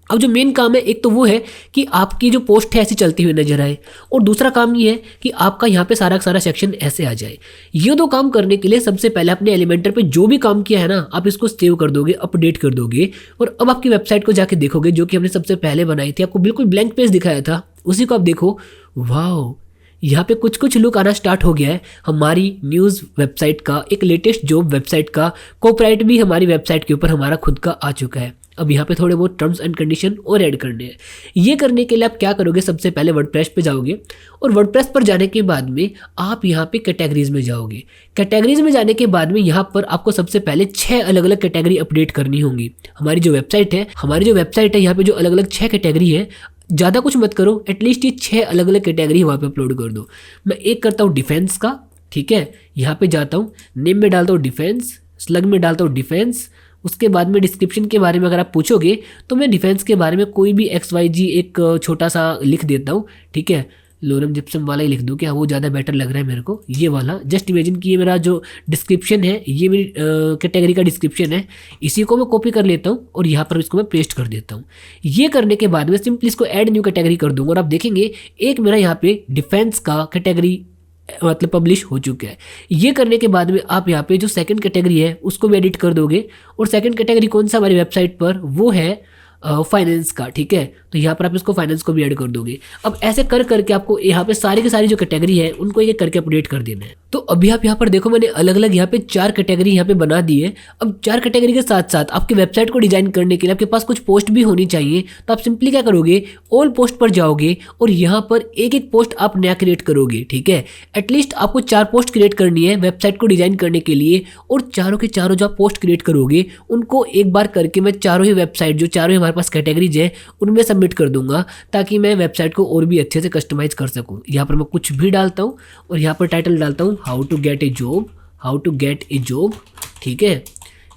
अब जो मेन काम है एक तो वो है कि आपकी जो पोस्ट है ऐसी चलती हुई नजर आए, और दूसरा काम ये है कि आपका यहाँ पे सारा सारा सेक्शन ऐसे आ जाए। ये 2 काम करने के लिए सबसे पहले अपने एलिमेंटर पे जो भी काम किया है ना, आप इसको सेव कर दोगे, अपडेट कर दोगे और अब आपकी वेबसाइट को जाके देखोगे जो कि हमने सबसे पहले बनाई थी। आपको बिल्कुल ब्लैंक पेज दिखाया था, उसी को आप देखो। वाह, यहाँ पे कुछ कुछ लुक आना स्टार्ट हो गया है हमारी न्यूज़ वेबसाइट का, एक लेटेस्ट जॉब वेबसाइट का। कॉपीराइट भी हमारी वेबसाइट के ऊपर हमारा खुद का आ चुका है। अब यहाँ पे थोड़े बहुत टर्म्स एंड कंडीशन और ऐड करने हैं। ये करने के लिए आप क्या करोगे, सबसे पहले वर्डप्रेस पे जाओगे और वर्डप्रेस पर जाने के बाद में आप यहाँ पे कैटेगरीज में जाओगे। कैटेगरीज में जाने के बाद में यहाँ पर आपको सबसे पहले 6 अलग अलग कैटेगरी अपडेट करनी होंगी। हमारी जो वेबसाइट है यहाँ पे जो अलग अलग 6 कैटेगरी है, ज़्यादा कुछ मत करो, एटलीस्ट ये 6 अलग अलग कैटेगरी वहाँ पे अपलोड कर दो। मैं एक करता हूँ डिफेंस का, ठीक है, यहाँ पे जाता हूँ, नेम में डालता हूँ डिफेंस, स्लग में डालता हूँ डिफेंस। उसके बाद में डिस्क्रिप्शन के बारे में अगर आप पूछोगे तो मैं डिफेंस के बारे में कोई भी XYZ एक छोटा सा लिख देता हूँ, ठीक है। लोरम जिप्सम वाला ही लिख दूँ क्या, वो ज़्यादा बेटर लग रहा है मेरे को, ये वाला। जस्ट इमेजिन कि ये मेरा जो डिस्क्रिप्शन है, ये मेरी कैटेगरी का डिस्क्रिप्शन है, इसी को मैं कॉपी कर लेता हूँ और यहाँ पर इसको मैं पेस्ट कर देता हूँ। ये करने के बाद में सिंपली इसको ऐड न्यू कैटेगरी कर दूँगा और आप देखेंगे एक मेरा यहाँ पे डिफेंस का कैटेगरी मतलब पब्लिश हो चुका है। ये करने के बाद में आप यहाँ पे जो सेकंड कैटेगरी है उसको भी एडिट कर दोगे, और सेकंड कैटेगरी कौन सा हमारी वेबसाइट पर, वो है फाइनेंस का, ठीक है। तो यहाँ पर आप इसको फाइनेंस को भी ऐड कर दोगे। अब ऐसे कर करके आपको यहाँ पे सारी की सारी जो कैटेगरी है उनको एक करके अपडेट कर देना है। तो अभी आप यहाँ पर देखो मैंने अलग अलग यहाँ पे 4 कैटेगरी यहाँ पे बना दी है। अब 4 कैटेगरी के साथ साथ आपकी वेबसाइट को डिजाइन करने के लिए आपके पास कुछ पोस्ट भी होनी चाहिए। तो आप सिंपली क्या करोगे, ऑल पोस्ट पर जाओगे और यहाँ पर एक एक पोस्ट आप नया क्रिएट करोगे, ठीक है। एटलीस्ट आपको 4 पोस्ट क्रिएट करनी है वेबसाइट को डिजाइन करने के लिए, और चारों के चारों जो आप पोस्ट क्रिएट करोगे उनको एक बार करके मैं चारों ही वेबसाइट जो चारों हमारे पास कैटेगरीज है उनमें सबमिट कर दूंगा, ताकि मैं वेबसाइट को और भी अच्छे से कस्टमाइज कर सकूं। यहाँ पर मैं कुछ भी डालता हूँ और यहाँ पर टाइटल डालता हूँ how to get a job, ठीक है।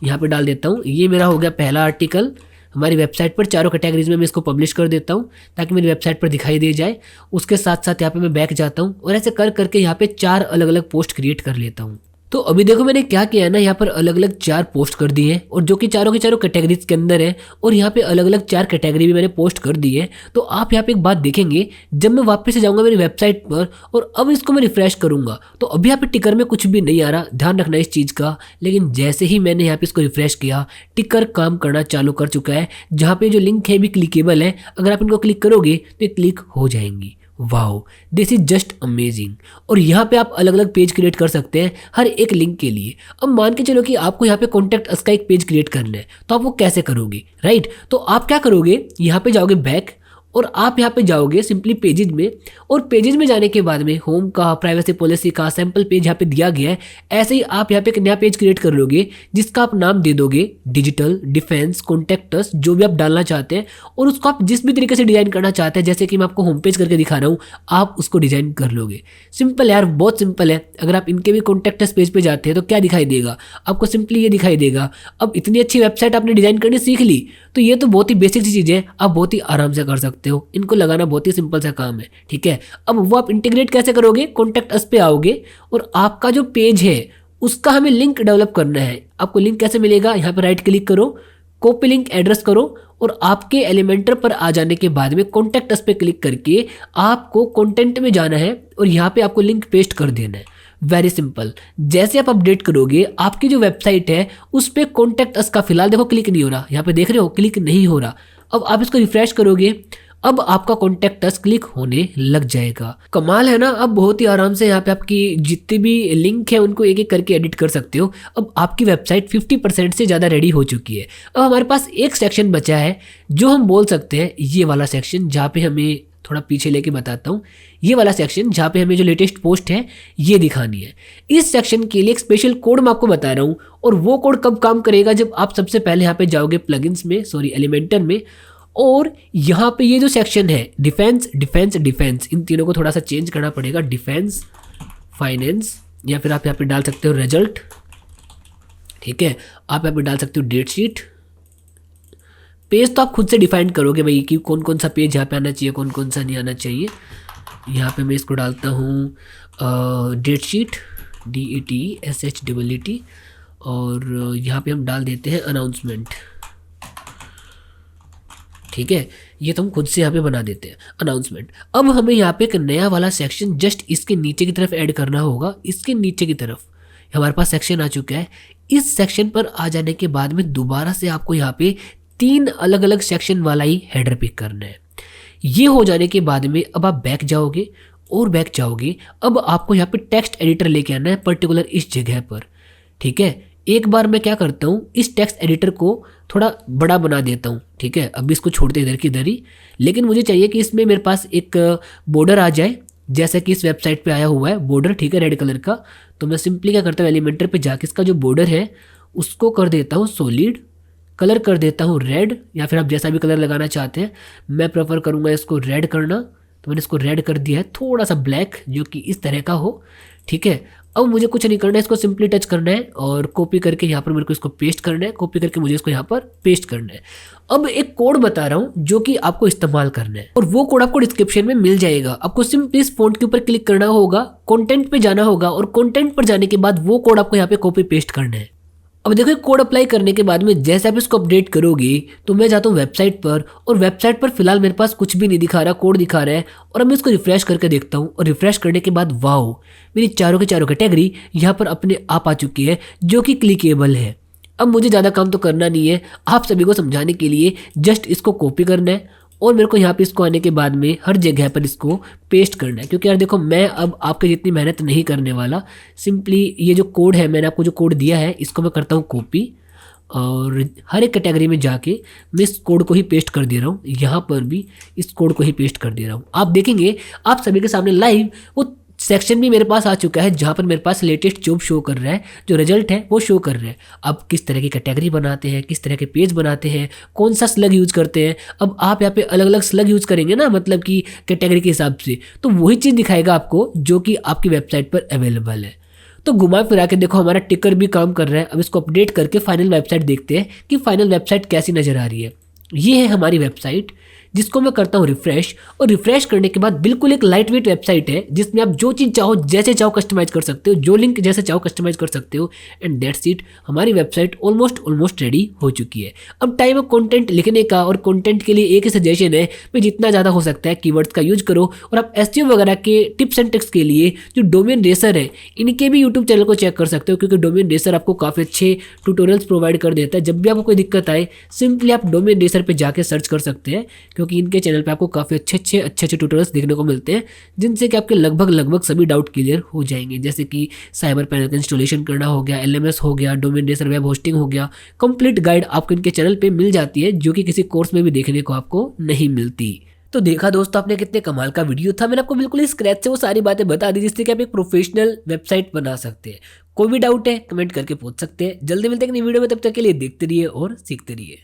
यहाँ पे डाल देता हूँ। ये मेरा हो गया पहला आर्टिकल हमारी वेबसाइट पर, चारों कैटेगरीज में मैं इसको पब्लिश कर देता हूँ ताकि मेरी वेबसाइट पर दिखाई दे जाए। उसके साथ साथ यहाँ पे मैं बैक जाता हूँ और ऐसे कर करके यहाँ पे 4 अलग अलग पोस्ट क्रिएट कर लेता हूँ। तो अभी देखो मैंने क्या किया है ना, यहाँ पर अलग अलग 4 पोस्ट कर दी हैं और जो कि चारों के चारों कैटेगरीज के अंदर है, और यहाँ पे अलग अलग 4 कैटेगरी भी मैंने पोस्ट कर दी है। तो आप यहाँ पे एक बात देखेंगे, जब मैं वापस से जाऊँगा मेरी वेबसाइट पर और अब इसको मैं रिफ्रेश करूँगा तो अभी यहाँ पे टिकर में कुछ भी नहीं आ रहा, ध्यान रखना इस चीज़ का। लेकिन जैसे ही मैंने यहाँ पे इसको रिफ्रेश किया, टिकर काम करना चालू कर चुका है। जहाँ पे जो लिंक है भी क्लिकेबल है, अगर आप इनको क्लिक करोगे तो ये क्लिक हो जाएंगी। Wow, this is just amazing. और यहाँ पे आप अलग अलग पेज क्रिएट कर सकते हैं हर एक लिंक के लिए। अब मान के चलो कि आपको यहाँ पे कॉन्टैक्ट अस का एक पेज क्रिएट करना है, तो आप वो कैसे करोगे, राइट? तो आप क्या करोगे, यहाँ पे जाओगे बैक और आप यहाँ पे जाओगे सिंपली पेजेज में, और पेजेज में जाने के बाद में होम का, प्राइवेसी पॉलिसी का सैंपल पेज यहाँ पे दिया गया है। ऐसे ही आप यहाँ पे एक नया पेज क्रिएट कर लोगे जिसका आप नाम दे दोगे डिजिटल डिफेंस कॉन्टैक्टस, जो भी आप डालना चाहते हैं, और उसको आप जिस भी तरीके से डिजाइन करना चाहते हैं, जैसे कि मैं आपको होम पेज करके दिखा रहा हूँ, आप उसको डिजाइन कर लोगे। सिंपल यार, बहुत सिंपल है। अगर आप इनके भी कॉन्टैक्टस पेज पे जाते हैं तो क्या दिखाई देगा आपको, सिंपली ये दिखाई देगा। अब इतनी अच्छी वेबसाइट आपने डिजाइन करनी सीख ली तो ये तो बहुत ही बेसिक सी चीज़ है, आप बहुत ही आराम से कर सकते हो। इनको लगाना बहुत ही सिंपल सा काम है, ठीक है। अब वो आप इंटीग्रेट कैसे करोगे, कॉन्टैक्ट अस पे आओगे और आपका जो पेज है उसका हमें लिंक डेवलप करना है। आपको लिंक कैसे मिलेगा, यहाँ पे राइट क्लिक करो, कॉपी लिंक एड्रेस करो, और आपके एलिमेंटर पर आ जाने के बाद में कॉन्टैक्ट अस पे क्लिक करके आपको कंटेंट में जाना है और यहाँ पे आपको लिंक पेस्ट कर देना है। Very simple. जैसे आप अपडेट करोगे आपकी जो वेबसाइट है उस पर कॉन्टैक्ट अस का फिलहाल देखो क्लिक नहीं हो रहा, यहाँ पे देख रहे हो क्लिक नहीं हो रहा। अब आप इसको रिफ्रेश करोगे, अब आपका कॉन्टैक्ट अस क्लिक होने लग जाएगा। कमाल है ना। अब बहुत ही आराम से यहाँ पे आपकी जितनी भी लिंक है उनको एक एक करके एडिट कर सकते हो। अब आपकी वेबसाइट 50% से ज़्यादा रेडी हो चुकी है। अब हमारे पास एक सेक्शन बचा है जो हम बोल सकते हैं ये वाला सेक्शन, जहाँ पे हमें थोड़ा पीछे लेके बताता हूँ, ये वाला सेक्शन जहाँ पे हमें जो लेटेस्ट पोस्ट है ये दिखानी है। इस सेक्शन के लिए एक स्पेशल कोड मैं आपको बता रहा हूँ, और वो कोड कब काम करेगा, जब आप सबसे पहले यहाँ पे जाओगे प्लगइन्स में, सॉरी एलिमेंटर में, और यहाँ पे ये जो सेक्शन है डिफेंस डिफेंस डिफेंस, इन तीनों को थोड़ा सा चेंज करना पड़ेगा, डिफेंस फाइनेंस, या फिर आप यहाँ पे डाल सकते हो रिजल्ट, ठीक है। आप यहाँ पे डाल सकते हो डेट शीट। पेज तो आप खुद से डिफाइन करोगे भाई कि कौन कौन सा पेज यहाँ पे आना चाहिए, कौन कौन सा नहीं आना चाहिए। यहाँ पे मैं इसको डालता हूँ डेट शीट, DETSHEET, और यहाँ पे हम डाल देते हैं अनाउंसमेंट, ठीक है। ये तो हम खुद से यहाँ पे बना देते हैं अनाउंसमेंट। अब हमें यहाँ पे एक नया वाला सेक्शन जस्ट इसके नीचे की तरफ ऐड करना होगा। इसके नीचे की तरफ हमारे पास सेक्शन आ चुका है। इस सेक्शन पर आ जाने के बाद में दोबारा से आपको यहाँ पे 3 अलग अलग सेक्शन वाला ही हेडर पिक करना है। ये हो जाने के बाद में अब आप बैक जाओगे और बैक जाओगे। अब आपको यहाँ पे टेक्स्ट एडिटर लेके आना है पर्टिकुलर इस जगह पर, ठीक है। एक बार मैं क्या करता हूँ, इस टेक्स्ट एडिटर को थोड़ा बड़ा बना देता हूँ, ठीक है। अब इसको छोड़ते इधर की इधर ही, लेकिन मुझे चाहिए कि इसमें मेरे पास एक बॉर्डर आ जाए, जैसा कि इस वेबसाइट पे आया हुआ है बॉर्डर, ठीक है, रेड कलर का। तो मैं सिंपली क्या करता हूँ, एलिमेंटर पे जाके इसका जो बॉर्डर है उसको कर देता हूँ सॉलिड, कलर कर देता हूँ रेड, या फिर आप जैसा भी कलर लगाना चाहते हैं। मैं प्रेफर करूँगा इसको रेड करना, तो मैंने इसको रेड कर दिया है। थोड़ा सा ब्लैक जो कि इस तरह का हो, ठीक है। अब मुझे कुछ नहीं करना है, इसको सिंपली टच करना है और कॉपी करके यहाँ पर मेरे को इसको पेस्ट करना है, कॉपी करके मुझे इसको यहाँ पर पेस्ट करना है। अब एक कोड बता रहा हूँ जो कि आपको इस्तेमाल करना है, और वो कोड आपको डिस्क्रिप्शन में मिल जाएगा। आपको सिंपली इस फॉन्ट के ऊपर क्लिक करना होगा, कंटेंट पे जाना होगा, और कंटेंट पर जाने के बाद वो कोड आपको यहाँ पे कॉपी पेस्ट करना है। अब देखो कोड अप्लाई करने के बाद में जैसे आप इसको अपडेट करोगे तो मैं जाता हूँ वेबसाइट पर, और वेबसाइट पर फिलहाल मेरे पास कुछ भी नहीं दिखा रहा, कोड दिखा रहा है। और अब मैं इसको रिफ्रेश करके देखता हूँ, और रिफ्रेश करने के बाद वाओ, मेरी चारों के चारों कैटेगरी यहाँ पर अपने आप आ चुकी है जो कि क्लिकेबल है। अब मुझे ज़्यादा काम तो करना नहीं है, आप सभी को समझाने के लिए जस्ट इसको कॉपी करना है, और मेरे को यहाँ पे इसको आने के बाद में हर जगह पर इसको पेस्ट करना है। क्योंकि यार देखो मैं अब आपके जितनी मेहनत नहीं करने वाला, सिंपली ये जो कोड है, मैंने आपको जो कोड दिया है इसको मैं करता हूँ कॉपी, और हर एक कैटेगरी में जाके मैं इस कोड को ही पेस्ट कर दे रहा हूँ। यहाँ पर भी इस कोड को ही पेस्ट कर दे रहा हूँ। आप देखेंगे आप सभी के सामने लाइव वो सेक्शन भी मेरे पास आ चुका है जहाँ पर मेरे पास लेटेस्ट जॉब शो कर रहा है, जो रिजल्ट है वो शो कर रहा है। अब किस तरह की कैटेगरी बनाते हैं, किस तरह के पेज बनाते हैं, कौन सा स्लग यूज करते हैं। अब आप यहाँ पे अलग अलग स्लग यूज करेंगे ना, मतलब कि कैटेगरी के हिसाब से, तो वही चीज़ दिखाएगा आपको जो कि आपकी वेबसाइट पर अवेलेबल है। तो घुमा फिरा के देखो हमारा टिकर भी काम कर रहा है। अब इसको अपडेट करके फाइनल वेबसाइट देखते हैं कि फाइनल वेबसाइट कैसी नज़र आ रही है। ये है हमारी वेबसाइट, जिसको मैं करता हूँ रिफ्रेश, और रिफ्रेश करने के बाद बिल्कुल एक लाइट वेट वेबसाइट है जिसमें आप जो चीज़ चाहो जैसे चाहो कस्टमाइज कर सकते हो, जो लिंक जैसे चाहो कस्टमाइज कर सकते हो। एंड दैट्स इट, हमारी वेबसाइट ऑलमोस्ट रेडी हो चुकी है। अब टाइम है कंटेंट लिखने का, और कंटेंट के लिए एक ही सजेशन है कि जितना ज़्यादा हो सकता है कीवर्ड्स का यूज करो। और आप एसईओ वगैरह के टिप्स एंड ट्रिक्स के लिए जो डोमेन रेसर है, इनके भी यूट्यूब चैनल को चेक कर सकते हो, क्योंकि डोमेन रेसर आपको काफ़ी अच्छे ट्यूटोरियल्स प्रोवाइड कर देता है। जब भी आपको कोई दिक्कत आए सिंपली आप डोमेन रेसर पे जाके सर्च कर सकते हैं, क्योंकि इनके चैनल पे आपको काफ़ी अच्छे ट्यूटोरियल्स देखने को मिलते हैं, जिनसे कि आपके लगभग सभी डाउट क्लियर हो जाएंगे। जैसे कि साइबर पैनल का इंस्टॉलेशन करना हो गया, एलएमएस हो गया, डोमेन रेसर वेब होस्टिंग हो गया। कंप्लीट गाइड आपको इनके चैनल पे मिल जाती है, जो कि किसी कोर्स में भी देखने को आपको नहीं मिलती। तो देखा दोस्तों आपने कितने कमाल का वीडियो था। मैंने आपको बिल्कुल स्क्रैच से वो सारी बातें बता दी जिससे कि आप एक प्रोफेशनल वेबसाइट बना सकते हैं। कोई भी डाउट है कमेंट करके पूछ सकते हैं। जल्दी मिलते हैं एक नई वीडियो में, तब तक के लिए देखते रहिए और सीखते रहिए।